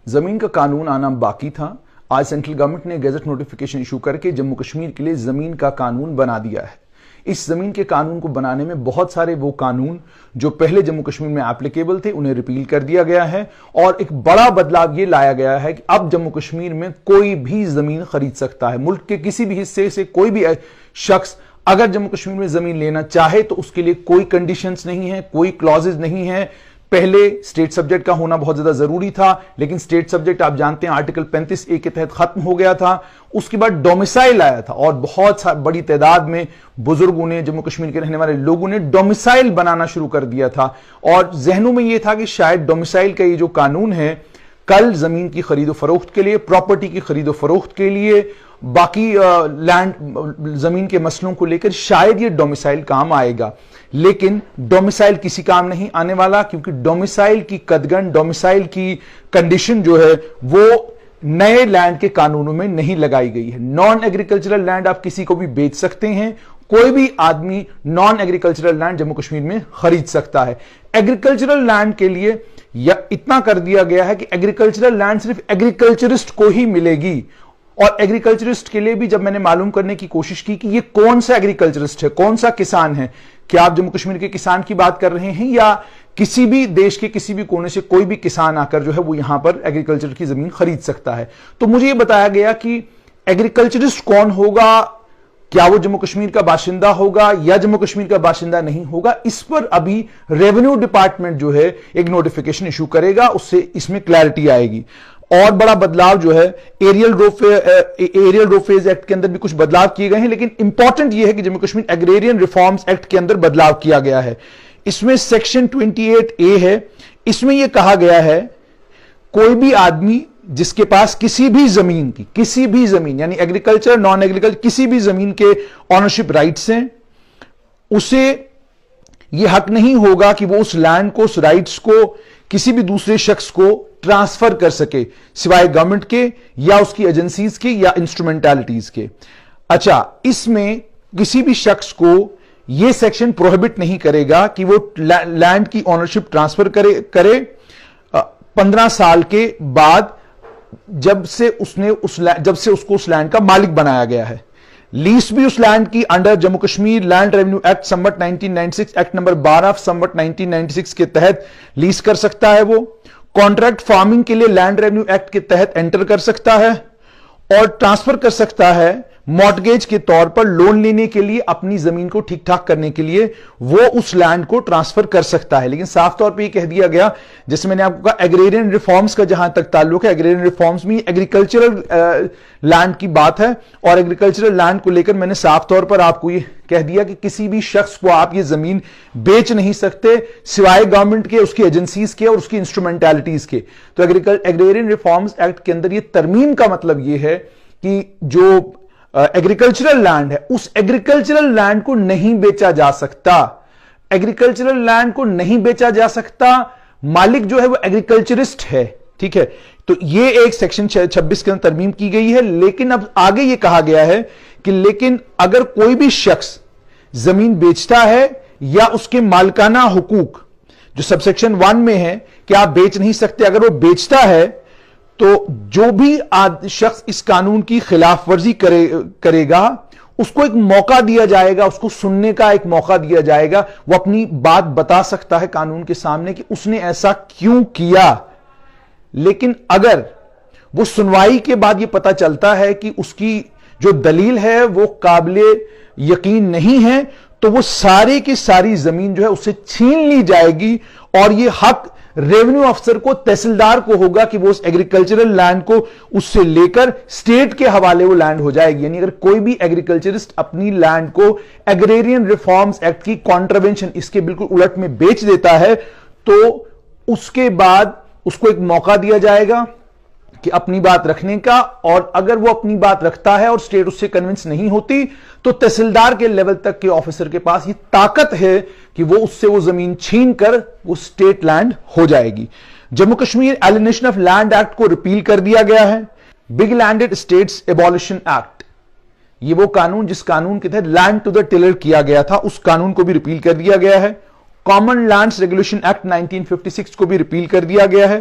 زمین کا قانون آنا باقی تھا. آج سینٹرل گورنمنٹ نے گیزٹ نوٹیفیکیشن ایشو کر کے جموں کشمیر کے لیے زمین کا قانون بنا دیا ہے. اس زمین کے قانون کو بنانے میں بہت سارے وہ قانون جو پہلے جموں کشمیر میں اپلیکیبل تھے انہیں ریپیل کر دیا گیا ہے, اور ایک بڑا بدلاو یہ لایا گیا ہے کہ اب جموں کشمیر میں کوئی بھی زمین خرید سکتا ہے. ملک کے کسی بھی حصے سے کوئی بھی شخص اگر جموں کشمیر میں زمین لینا چاہے تو اس کے لیے کوئی کنڈیشنز نہیں ہیں, کوئی کلازز نہیں ہیں. پہلے سٹیٹ سبجیکٹ کا ہونا بہت زیادہ ضروری تھا, لیکن سٹیٹ سبجیکٹ آپ جانتے ہیں آرٹیکل 35A کے تحت ختم ہو گیا تھا. اس کے بعد ڈومیسائل آیا تھا, اور بہت بڑی تعداد میں بزرگوں نے, جموں کشمیر کے رہنے والے لوگوں نے ڈومیسائل بنانا شروع کر دیا تھا, اور ذہنوں میں یہ تھا کہ شاید ڈومیسائل کا یہ جو قانون ہے کل زمین کی خرید و فروخت کے لیے, پراپرٹی کی خرید و فروخت کے لیے, باقی لینڈ زمین کے مسئلوں کو لے کر شاید یہ ڈومیسائل کام آئے گا. لیکن ڈومیسائل کسی کام نہیں آنے والا, کیونکہ ڈومیسائل کی قدغن, ڈومیسائل کی کنڈیشن جو ہے وہ نئے لینڈ کے قانونوں میں نہیں لگائی گئی ہے. نان ایگریکلچرل لینڈ آپ کسی کو بھی بیچ سکتے ہیں, کوئی بھی آدمی نان ایگریکلچرل لینڈ جموں کشمیر میں خرید سکتا ہے. ایگریکلچرل لینڈ کے لیے یا اتنا کر دیا گیا ہے کہ ایگریکلچرل لینڈ صرف ایگریکلچرسٹ کو ہی ملے گی. اور ایگریکلچرسٹ کے لیے بھی جب میں نے معلوم کرنے کی کوشش کی کہ یہ کون سا ایگریکلچرسٹ ہے, کون سا کسان ہے, کیا آپ جموں کشمیر کے کسان کی بات کر رہے ہیں یا کسی بھی دیش کے کسی بھی کونے سے کوئی بھی کسان آ کر جو ہے وہ یہاں پر ایگریکلچر کی زمین خرید سکتا ہے. تو مجھے یہ بتایا گیا کہ ایگریکلچرسٹ کون ہوگا, کیا وہ جموں کشمیر کا باشندہ ہوگا یا جموں کشمیر کا باشندہ نہیں ہوگا, اس پر ابھی ریونیو ڈپارٹمنٹ جو ہے ایک نوٹیفیکیشن ایشو کرے گا, اس سے اس میں کلیئرٹی آئے گی. اور بڑا بدلاو جو ہے ایریل روفیز ایکٹ کے اندر بھی کچھ بدلاو کیے گئے ہیں, لیکن امپورٹنٹ یہ ہے کہ Jammu Kashmir agrarian reforms act کے اندر بدلاو کیا گیا ہے. اس میں سیکشن 28A ہے, اس میں یہ کہا گیا ہے کوئی بھی آدمی جس کے پاس کسی بھی زمین یعنی ایگریکلچر, نان ایگریکلچر, کسی بھی زمین کے آنرشپ رائٹس ہیں, اسے یہ حق نہیں ہوگا کہ وہ اس لینڈ کو, اس رائٹس کو کسی بھی دوسرے شخص کو ٹرانسفر کر سکے سوائے گورنمنٹ کے یا اس کی ایجنسیز کے یا انسٹرومنٹالٹیز کے. اچھا, اس میں کسی بھی شخص کو یہ سیکشن پروہیبٹ نہیں کرے گا کہ وہ لینڈ کی اونرشپ ٹرانسفر کرے 15 سال کے بعد جب سے اس کو اس لینڈ کا مالک بنایا گیا ہے. لیز بھی اس لینڈ کی under Jammu Kashmir land revenue act سموٹ 1996 ایکٹ نمبر 12 سموٹ 1996 کے تحت لیز کر سکتا ہے. وہ کانٹریکٹ فارمنگ کے لیے لینڈ ریونیو ایکٹ کے تحت انٹر کر سکتا ہے, اور ٹرانسفر کر سکتا ہے مارٹگیج کے طور پر لون لینے کے لیے, اپنی زمین کو ٹھیک ٹھاک کرنے کے لیے وہ اس لینڈ کو ٹرانسفر کر سکتا ہے. لیکن صاف طور پہ یہ کہہ دیا گیا, جیسے میں نے آپ کو کہا ایگریرین ریفارمز کا جہاں تک تعلق ہے, ایگریرین ریفارمز میں ایگریکلچرل لینڈ کی بات ہے, اور ایگریکلچرل لینڈ کو لے کر میں نے صاف طور پر آپ کو یہ کہہ دیا کہ کسی بھی شخص کو آپ یہ زمین بیچ نہیں سکتے سوائے گورنمنٹ کے, اس کی ایجنسیز کے اور اس کی انسٹرومنٹالٹیز کے. تو ایگریرین ریفارمز ایکٹ کے اندر یہ ترمیم کا مطلب یہ ہے کہ جو ایگریکلچرل لینڈ ہے اس ایگریکلچرل لینڈ کو نہیں بیچا جا سکتا, ایگریکلچرل لینڈ کو نہیں بیچا جا سکتا, مالک جو ہے وہ ایگریکلچرسٹ ہے. ٹھیک ہے, تو یہ ایک سیکشن 26 کے اندر ترمیم کی گئی ہے. لیکن اب آگے یہ کہا گیا ہے کہ لیکن اگر کوئی بھی شخص زمین بیچتا ہے یا اس کے مالکانہ حقوق جو سب سیکشن 1 میں ہے کہ آپ بیچ نہیں سکتے, اگر وہ بیچتا ہے تو جو بھی شخص اس قانون کی خلاف ورزی کرے گا اس کو ایک موقع دیا جائے گا, اس کو سننے کا ایک موقع دیا جائے گا, وہ اپنی بات بتا سکتا ہے قانون کے سامنے کہ اس نے ایسا کیوں کیا. لیکن اگر وہ سنوائی کے بعد یہ پتا چلتا ہے کہ اس کی جو دلیل ہے وہ قابل یقین نہیں ہے, تو وہ ساری کی ساری زمین جو ہے اسے چھین لی جائے گی, اور یہ حق ریونیو افسر کو, تحصیلدار کو ہوگا کہ وہ اس ایگریکلچرل لینڈ کو اس سے لے کر سٹیٹ کے حوالے وہ لینڈ ہو جائے گی. یعنی اگر کوئی بھی ایگریکلچرسٹ اپنی لینڈ کو ایگریرین ریفارمز ایکٹ کی کانٹروینشن, اس کے بالکل الٹ میں بیچ دیتا ہے, تو اس کے بعد اس کو ایک موقع دیا جائے گا کہ اپنی بات رکھنے کا, اور اگر وہ اپنی بات رکھتا ہے اور سٹیٹ اس سے کنونس نہیں ہوتی تو تحصیلدار کے لیول تک کے آفیسر کے پاس یہ طاقت ہے کہ وہ اس سے وہ زمین چھین کر وہ سٹیٹ لینڈ ہو جائے گی. Jammu Kashmir alienation of land act کو ریپیل کر دیا گیا ہے. Big landed estates abolition act, یہ وہ قانون جس قانون کے تحت لینڈ ٹو دا ٹلر کیا گیا تھا, اس قانون کو بھی ریپیل کر دیا گیا ہے. کامن لینڈز ریگولیشن ایکٹ 1956 کو بھی ریپیل کر دیا گیا ہے.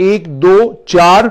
1, 2, 4